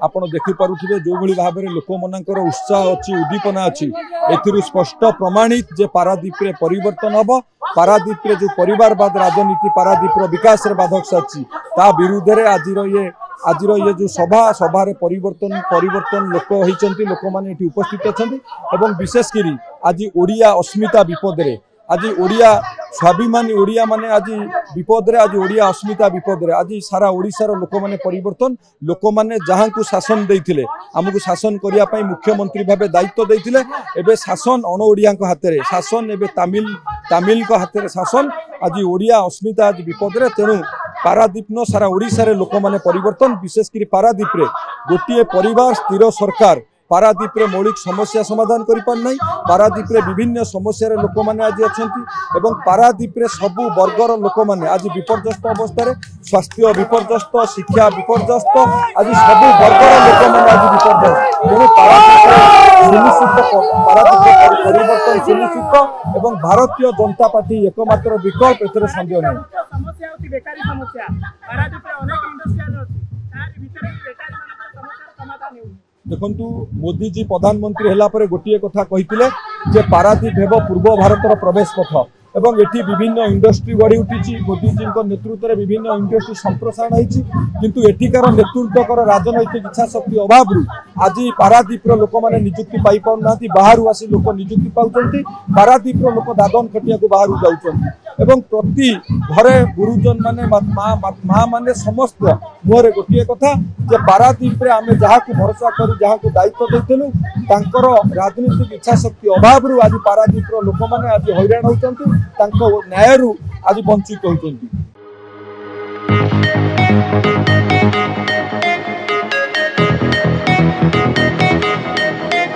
आपण देखिपे जो भाई भाव में लोक मनकर उत्साह अच्छी उद्दीपना अच्छी ए स्पष्ट प्रमाणित जे पारादीप रे परिवर्तन हम पारादीप रे जो परिवारवाद राजनीति पारादीप विकास बाधक साची ता विरुद्ध रे आज ये जो सभा परिवर्तन लोक होती लोक मैंने उपस्थित अच्छा विशेषकर आज ओडिया अस्मिता विपद रे आज ओडिया स्वाभिमानी ओडिया माने आज विपद रे आज ओडिया अस्मिता विपद रे आज सारा ओडिशार लोक माने परिवर्तन लोक माने जहां को शासन देइथिले हमकु शासन करिया पई मुख्यमंत्री भाबे दायित्व देइथिले एबे शासन अण ओडिया को हाथ रे शासन एबे तमिल को हाथ रे शासन आज ओडिया अस्मिता आज विपद रे तेणु पारादीप न सारा ओडिशा रे लोक माने परिवर्तन विशेषकर पारादीप रे गोटे परिवार स्थिर सरकार पारादीप रे मौलिक समस्या समाधान करि पार नै पारादीप रे विभिन्न समस्या रे लोक माने आज अछंती एवं पारादीप रे सबु वर्गर लोक माने आज विपर्यस्त अवस्था रे स्वास्थ्य विपर्यस्त शिक्षा विपर्यस्त आज सबु वर्गर लोक माने आज विपर्यस्त तेणु पारादीप परिवर्तन सुनिश्चित एवं भारतीय जनता पार्टी एकमात्र विकल्प एथरे संदेह नै समस्या होती बेकारी समस्या पारादीप रे अनेक इंडस्ट्रियल अछि तार भितर बेकारी मानकर समस्या समाधान हेउ देखु मोदी जी प्रधानमंत्री है गोटे कथा कही पारादीप हेब पूर्व भारतर प्रवेश पथ एवं एटी विभिन्न इंडस्ट्री गढ़ी उठी मोदी जी नेतृत्व में विभिन्न इंडस्ट्री संप्रसारण होती किंतु एठिकार नेतृत्वकर राजनैतिक इच्छा शक्ति अभाव आज पारादीप लोक मैंने निजुक्ति पाई पाना बाहर आसी लोक निजुक्ति पाँच पारादीप लोक दादन खटिया को बाहर जाऊँ एवं प्रति घरे गुरुजन माने माँ माने समस्त मुहरे गोटे कथा जे पारादीप रे आमे जहाँ को भरोसा करी जहाँ को दायित्व देइथिलु तांकर राजनीतिक इच्छा शक्ति अभाव आज पारादीप लोक मैंने आज हैरान होचंती तांको न्याय रु आज वंचित होचंती।